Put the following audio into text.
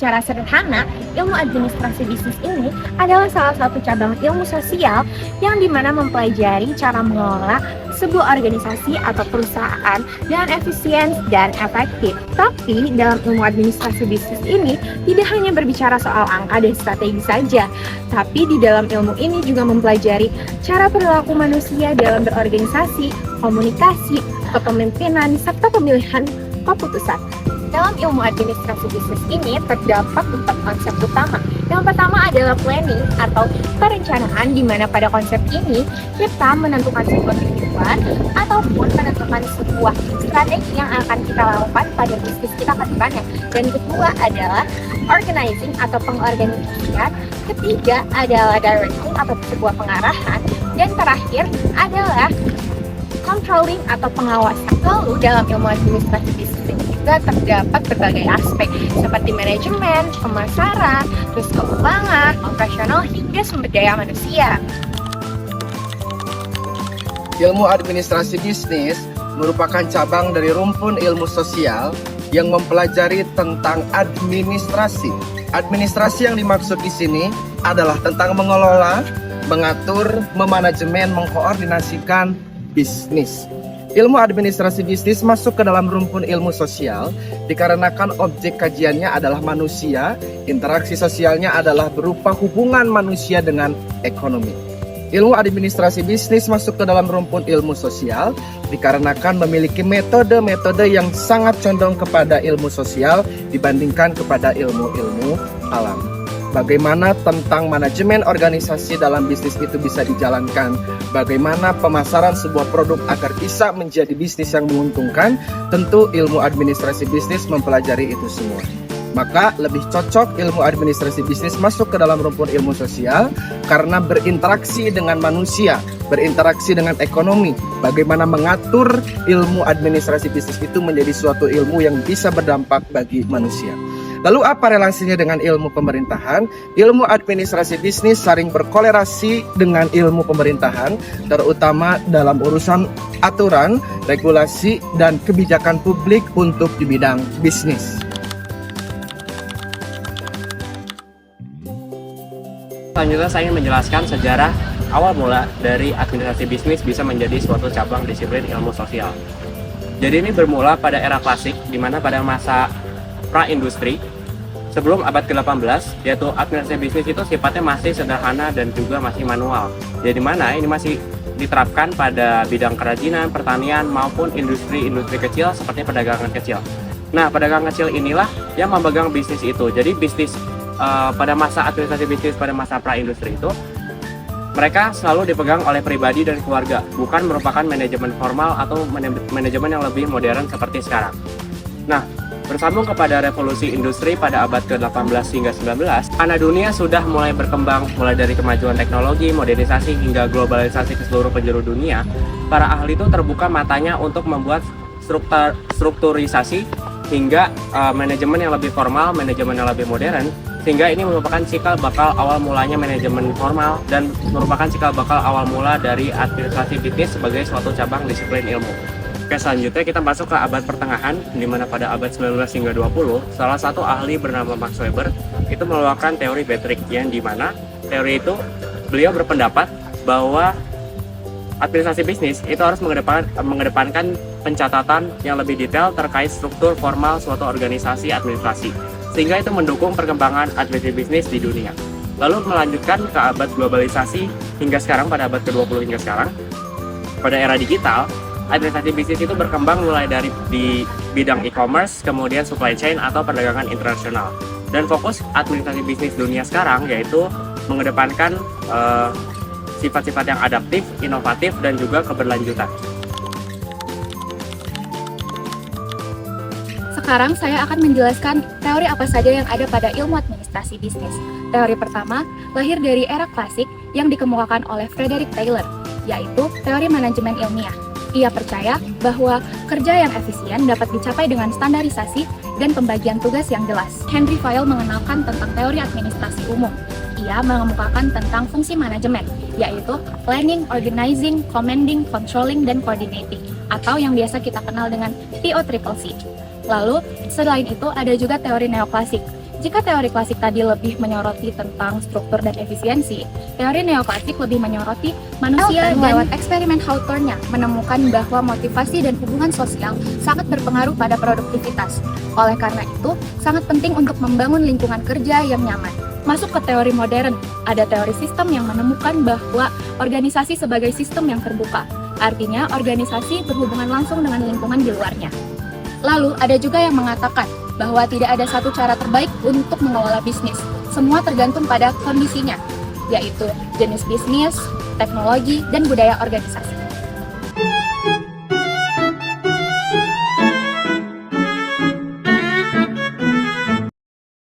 Secara sederhana, ilmu administrasi bisnis ini adalah salah satu cabang ilmu sosial yang dimana mempelajari cara mengelola sebuah organisasi atau perusahaan dengan efisien dan efektif. Tapi dalam ilmu administrasi bisnis ini tidak hanya berbicara soal angka dan strategi saja, tapi di dalam ilmu ini juga mempelajari cara perilaku manusia dalam berorganisasi, komunikasi, kepemimpinan, serta pemilihan keputusan. Dalam ilmu administrasi bisnis ini terdapat 4 konsep utama. Yang pertama adalah planning atau perencanaan, di mana pada konsep ini kita menentukan sebuah tujuan ataupun menentukan sebuah strategi yang akan kita lakukan pada bisnis kita ke depannya. Dan kedua adalah organizing atau pengorganisasian. Ketiga adalah directing atau sebuah pengarahan. Dan terakhir adalah controlling atau pengawasan. Lalu dalam ilmu administrasi bisnis ini juga terdapat berbagai aspek seperti manajemen, pemasaran, terus keuangan, operasional hingga sumber daya manusia. Ilmu administrasi bisnis merupakan cabang dari rumpun ilmu sosial yang mempelajari tentang administrasi. Administrasi yang dimaksud di sini adalah tentang mengelola, mengatur, memanajemen, mengkoordinasikan bisnis. Ilmu administrasi bisnis masuk ke dalam rumpun ilmu sosial dikarenakan objek kajiannya adalah manusia, interaksi sosialnya adalah berupa hubungan manusia dengan ekonomi. Ilmu administrasi bisnis masuk ke dalam rumpun ilmu sosial dikarenakan memiliki metode-metode yang sangat condong kepada ilmu sosial dibandingkan kepada ilmu-ilmu alam. Bagaimana tentang manajemen organisasi dalam bisnis itu bisa dijalankan, bagaimana pemasaran sebuah produk agar bisa menjadi bisnis yang menguntungkan, tentu ilmu administrasi bisnis mempelajari itu semua. Maka lebih cocok ilmu administrasi bisnis masuk ke dalam rumpun ilmu sosial karena berinteraksi dengan manusia, berinteraksi dengan ekonomi. Bagaimana mengatur ilmu administrasi bisnis itu menjadi suatu ilmu yang bisa berdampak bagi manusia. Lalu apa relasinya dengan ilmu pemerintahan? Ilmu administrasi bisnis sering berkolerasi dengan ilmu pemerintahan, terutama dalam urusan aturan, regulasi, dan kebijakan publik untuk di bidang bisnis. Selanjutnya saya ingin menjelaskan sejarah awal mula dari administrasi bisnis bisa menjadi suatu cabang disiplin ilmu sosial. Jadi ini bermula pada era klasik, di mana pada masa pra-industri, sebelum abad ke-18, yaitu administrasi bisnis itu sifatnya masih sederhana dan juga masih manual. Jadi mana ini masih diterapkan pada bidang kerajinan, pertanian, maupun industri-industri kecil seperti perdagangan kecil. Nah, pedagang kecil inilah yang memegang bisnis itu. Jadi bisnis pada masa administrasi bisnis pada masa pra-industri itu, mereka selalu dipegang oleh pribadi dan keluarga, bukan merupakan manajemen formal atau manajemen yang lebih modern seperti sekarang. Nah, bersambung kepada revolusi industri pada abad ke-18 hingga 19, karena dunia sudah mulai berkembang, mulai dari kemajuan teknologi, modernisasi, hingga globalisasi ke seluruh penjuru dunia, para ahli itu terbuka matanya untuk membuat strukturisasi hingga manajemen yang lebih formal, manajemen yang lebih modern, sehingga ini merupakan cikal bakal awal mulanya manajemen formal dan merupakan cikal bakal awal mula dari administrasi bisnis sebagai suatu cabang disiplin ilmu. Oke, selanjutnya kita masuk ke abad pertengahan, di mana pada abad 19 hingga 20, salah satu ahli bernama Max Weber itu mengeluarkan teori Betrick, yang dimana teori itu beliau berpendapat bahwa administrasi bisnis itu harus mengedepankan pencatatan yang lebih detail terkait struktur formal suatu organisasi administrasi, sehingga itu mendukung perkembangan administrasi bisnis di dunia. Lalu melanjutkan ke abad globalisasi hingga sekarang, pada abad ke-20 hingga sekarang, pada era digital, administrasi bisnis itu berkembang mulai dari di bidang e-commerce, kemudian supply chain atau perdagangan internasional. Dan fokus administrasi bisnis dunia sekarang yaitu mengedepankan sifat-sifat yang adaptif, inovatif, dan juga keberlanjutan. Sekarang saya akan menjelaskan teori apa saja yang ada pada ilmu administrasi bisnis. Teori pertama lahir dari era klasik yang dikemukakan oleh Frederick Taylor. yaitu teori manajemen ilmiah. Ia percaya bahwa kerja yang efisien dapat dicapai dengan standarisasi dan pembagian tugas yang jelas. Henry Fayol mengenalkan tentang teori administrasi umum. Ia mengemukakan tentang fungsi manajemen, yaitu planning, organizing, commanding, controlling, dan coordinating, atau yang biasa kita kenal dengan POCCC. Lalu, selain itu ada juga teori neoklasik. Jika teori klasik tadi lebih menyoroti tentang struktur dan efisiensi, teori neoklasik lebih menyoroti manusia dan lewat eksperimen Hawthorne menemukan bahwa motivasi dan hubungan sosial sangat berpengaruh pada produktivitas. Oleh karena itu, sangat penting untuk membangun lingkungan kerja yang nyaman. Masuk ke teori modern, ada teori sistem yang menemukan bahwa organisasi sebagai sistem yang terbuka. Artinya, organisasi berhubungan langsung dengan lingkungan di luarnya. Lalu, ada juga yang mengatakan bahwa tidak ada satu cara terbaik untuk mengelola bisnis. Semua tergantung pada kondisinya, yaitu jenis bisnis, teknologi, dan budaya organisasi.